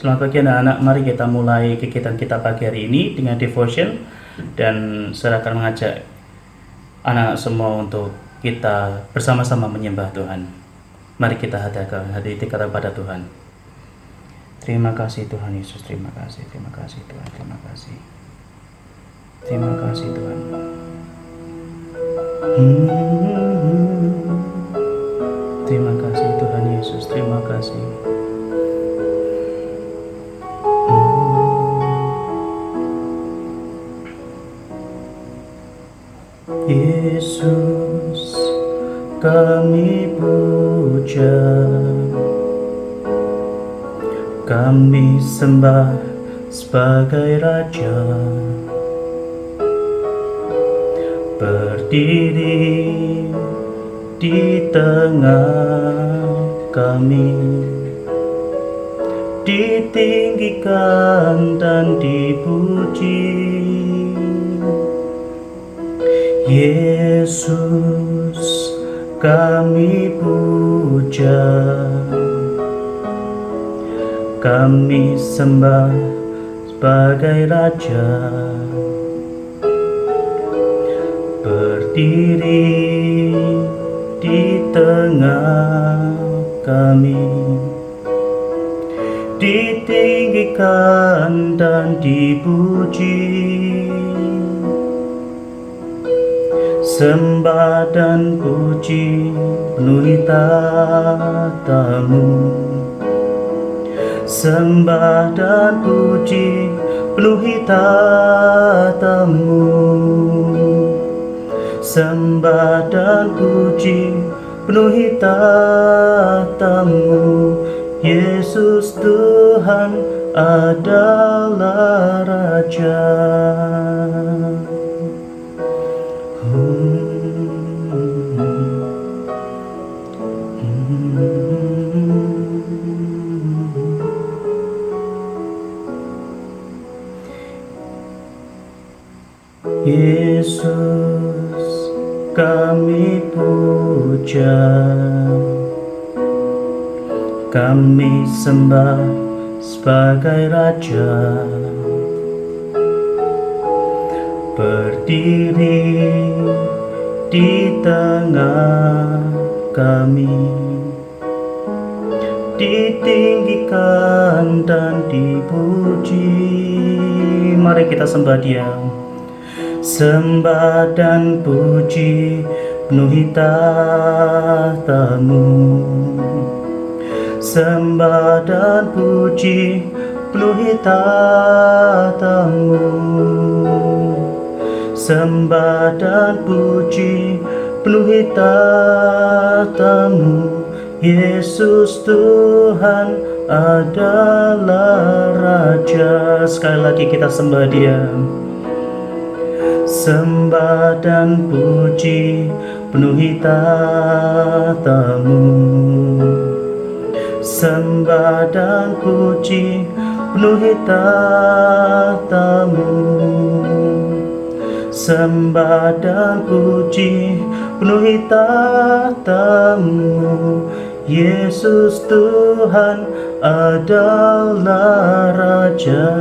Selamat pagi anak-anak, mari kita mulai kegiatan kita pagi hari ini dengan devotion. Dan saya akan mengajak anak-anak semua untuk kita bersama-sama menyembah Tuhan. Mari kita hadirkan hati kita pada Tuhan. Terima kasih Tuhan Yesus, terima kasih Tuhan, terima kasih. Terima kasih Tuhan. Terima kasih Tuhan Yesus, terima kasih. Yesus, kami puja, kami sembah sebagai Raja, berdiri di tengah kami, ditinggikan dan dipuji. Yesus, kami puja, kami sembah sebagai Raja, berdiri di tengah kami, ditinggikan dan dipuji. Sembah dan puji penuhi tatamu, sembah dan puji penuhi tatamu, sembah dan puji penuhi tatamu. Yesus Tuhan adalah Raja. Yesus, kami puja, kami sembah sebagai Raja, berdiri di tengah kami, ditinggikan dan dipuji. Mari kita sembah Dia. Sembah dan puji penuhi tatamu, sembah dan puji penuhi tatamu, sembah dan puji penuhi tatamu. Yesus Tuhan adalah Raja. Sekali lagi kita sembah Dia. Sembah dan puji penuhi tatamu, sembah dan puji penuhi tatamu, sembah dan puji penuhi tatamu. Yesus Tuhan adalah Raja.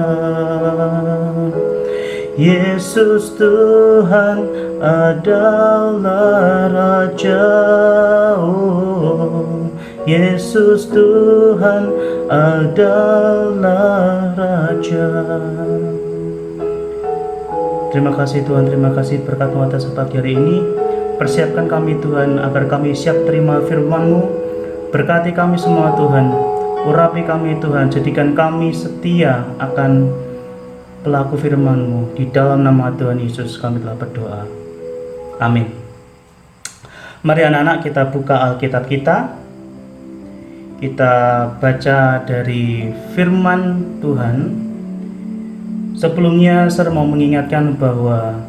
Yesus Tuhan adalah Raja. Oh, Yesus Tuhan adalah Raja. Terima kasih Tuhan, terima kasih berkat-Mu atas pagi hari ini. Persiapkan kami Tuhan agar kami siap terima firman-Mu. Berkati kami semua Tuhan, urapi kami Tuhan, jadikan kami setia akan pelaku firman-Mu. Di dalam nama Tuhan Yesus kami telah berdoa. Amin. Mari anak-anak kita buka Alkitab kita. Kita baca dari firman Tuhan. Sebelumnya saya mau mengingatkan bahwa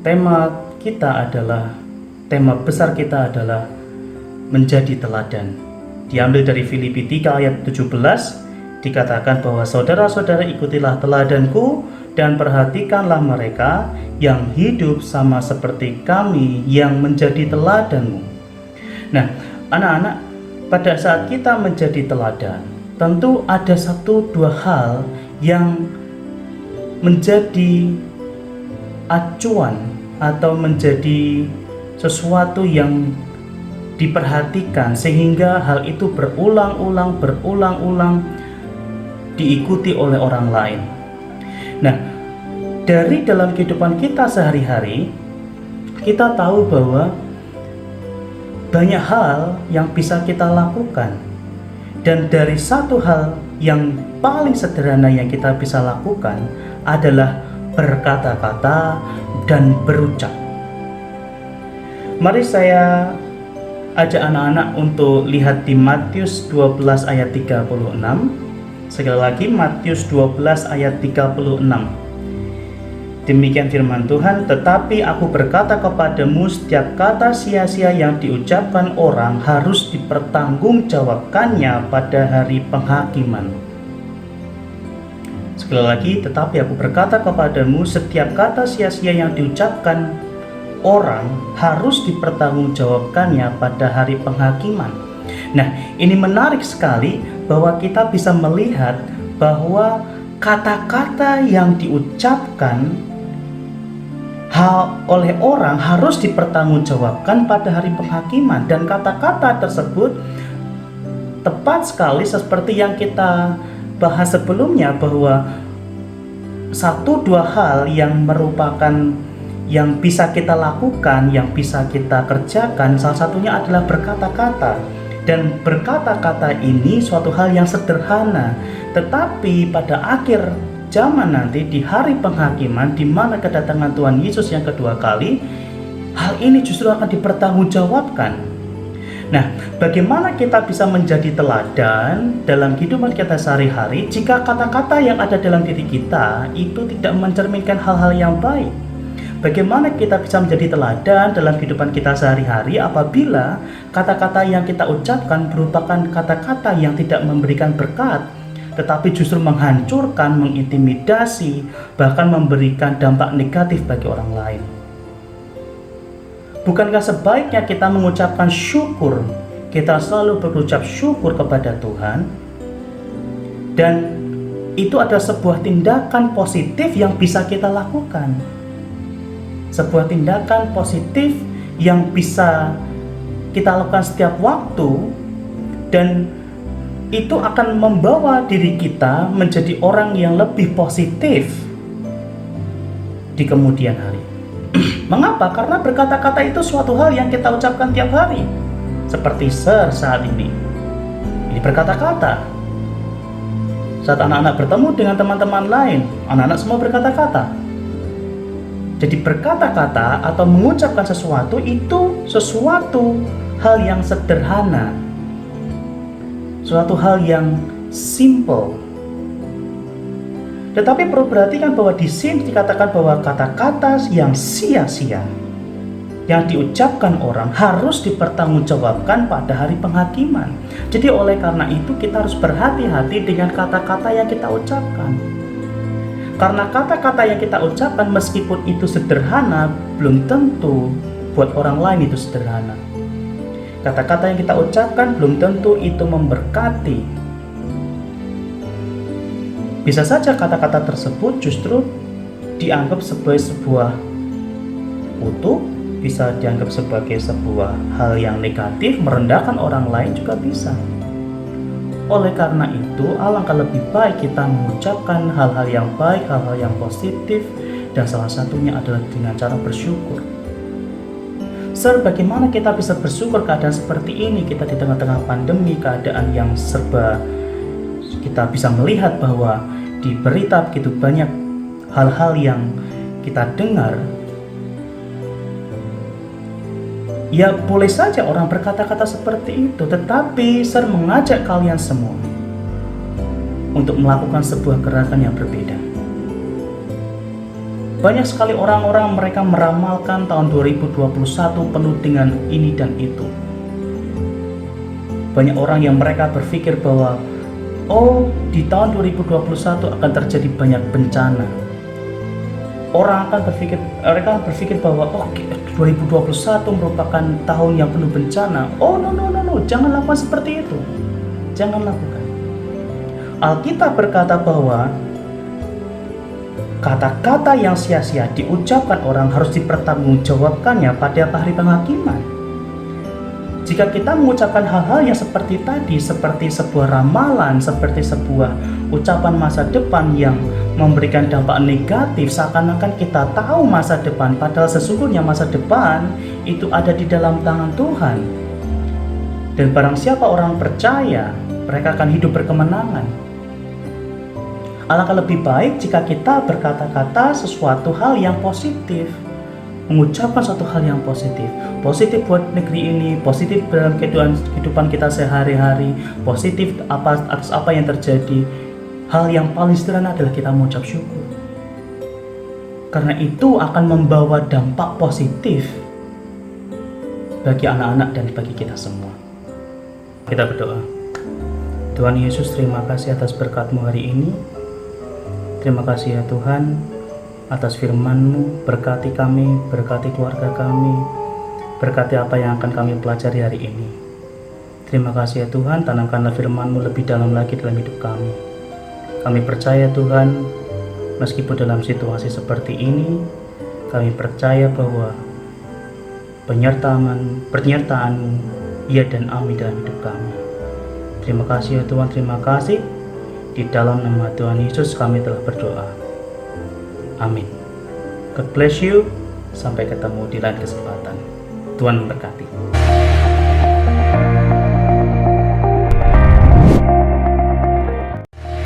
tema besar kita adalah menjadi teladan. Diambil dari Filipi 3 ayat 17. Dikatakan bahwa saudara-saudara ikutilah teladanku dan perhatikanlah mereka yang hidup sama seperti kami yang menjadi teladanmu. Nah, anak-anak, pada saat kita menjadi teladan, tentu ada satu dua hal yang menjadi acuan atau menjadi sesuatu yang diperhatikan sehingga hal itu berulang-ulang diikuti oleh orang lain. Nah, dari dalam kehidupan kita sehari-hari, kita tahu bahwa banyak hal yang bisa kita lakukan. Dan dari satu hal yang paling sederhana yang kita bisa lakukan adalah berkata-kata dan berucap. Mari saya ajak anak-anak untuk lihat di Matius 12 ayat 36. Sekali lagi Matius 12 ayat 36. Demikian firman Tuhan, tetapi aku berkata kepadamu, setiap kata sia-sia yang diucapkan orang harus dipertanggungjawabkannya pada hari penghakiman. Sekali lagi, tetapi aku berkata kepadamu, setiap kata sia-sia yang diucapkan orang harus dipertanggungjawabkannya pada hari penghakiman. Nah, ini menarik sekali bahwa kita bisa melihat bahwa kata-kata yang diucapkan oleh orang harus dipertanggungjawabkan pada hari penghakiman, dan kata-kata tersebut tepat sekali seperti yang kita bahas sebelumnya, bahwa satu dua hal yang merupakan yang bisa kita lakukan, yang bisa kita kerjakan, salah satunya adalah berkata-kata. Dan berkata-kata ini suatu hal yang sederhana, tetapi pada akhir zaman nanti di hari penghakiman, di mana kedatangan Tuhan Yesus yang kedua kali, hal ini justru akan dipertanggungjawabkan. Nah, bagaimana kita bisa menjadi teladan dalam kehidupan kita sehari-hari jika kata-kata yang ada dalam diri kita itu tidak mencerminkan hal-hal yang baik? Bagaimana kita bisa menjadi teladan dalam kehidupan kita sehari-hari apabila kata-kata yang kita ucapkan merupakan kata-kata yang tidak memberikan berkat, tetapi justru menghancurkan, mengintimidasi, bahkan memberikan dampak negatif bagi orang lain? Bukankah sebaiknya kita mengucapkan syukur, kita selalu berucap syukur kepada Tuhan, dan itu adalah sebuah tindakan positif yang bisa kita lakukan. Sebuah tindakan positif yang bisa kita lakukan setiap waktu, dan itu akan membawa diri kita menjadi orang yang lebih positif di kemudian hari. Mengapa? Karena berkata-kata itu suatu hal yang kita ucapkan tiap hari. Seperti saat ini berkata-kata. Saat anak-anak bertemu dengan teman-teman lain, anak-anak semua berkata-kata. Jadi berkata-kata atau mengucapkan sesuatu itu sesuatu hal yang sederhana, suatu hal yang simple. Tetapi perlu perhatikan bahwa di sini dikatakan bahwa kata-kata yang sia-sia yang diucapkan orang harus dipertanggungjawabkan pada hari penghakiman. Jadi oleh karena itu kita harus berhati-hati dengan kata-kata yang kita ucapkan. Karena kata-kata yang kita ucapkan meskipun itu sederhana, belum tentu buat orang lain itu sederhana. Kata-kata yang kita ucapkan belum tentu itu memberkati. Bisa saja kata-kata tersebut justru dianggap sebagai sebuah kutuk, bisa dianggap sebagai sebuah hal yang negatif, merendahkan orang lain juga bisa. Oleh karena itu, alangkah lebih baik kita mengucapkan hal-hal yang baik, hal-hal yang positif, dan salah satunya adalah dengan cara bersyukur. Bagaimana kita bisa bersyukur keadaan seperti ini? Kita di tengah-tengah pandemi, keadaan yang serba, kita bisa melihat bahwa di berita begitu banyak hal-hal yang kita dengar. Ya boleh saja orang berkata-kata seperti itu, tetapi saya mengajak kalian semua untuk melakukan sebuah gerakan yang berbeda. Banyak sekali orang-orang mereka meramalkan tahun 2021 penuh dengan ini dan itu. Banyak orang yang mereka berpikir bahwa di tahun 2021 akan terjadi banyak bencana. Mereka akan berpikir bahwa 2021 merupakan tahun yang penuh bencana. No, jangan lakukan seperti itu. Jangan lakukan. Alkitab berkata bahwa kata-kata yang sia-sia diucapkan orang harus dipertanggungjawabkannya pada hari penghakiman. Jika kita mengucapkan hal-hal yang seperti tadi, seperti sebuah ramalan, seperti sebuah ucapan masa depan yang memberikan dampak negatif, seakan-akan kita tahu masa depan, padahal sesungguhnya masa depan itu ada di dalam tangan Tuhan. Dan barang siapa orang percaya, mereka akan hidup berkemenangan. Alangkah lebih baik jika kita berkata-kata sesuatu hal yang positif, mengucapkan suatu hal yang positif buat negeri ini, positif dalam kehidupan kita sehari-hari, positif atas apa yang terjadi. Hal yang paling sederhana adalah kita mengucap syukur, karena itu akan membawa dampak positif bagi anak-anak dan bagi kita semua. Kita berdoa. Tuhan Yesus, terima kasih atas berkat-Mu hari ini. Terima kasih ya Tuhan atas firman-Mu. Berkati kami, berkati keluarga kami, berkati apa yang akan kami pelajari hari ini. Terima kasih ya Tuhan, tanamkanlah firman-Mu lebih dalam lagi dalam hidup kami. Kami percaya Tuhan, meskipun dalam situasi seperti ini, kami percaya bahwa penyertaan-Mu ya dan amin dalam hidup kami. Terima kasih ya Tuhan, terima kasih. Di dalam nama Tuhan Yesus kami telah berdoa. Amin. God bless you. Sampai ketemu di lain kesempatan. Tuhan memberkati.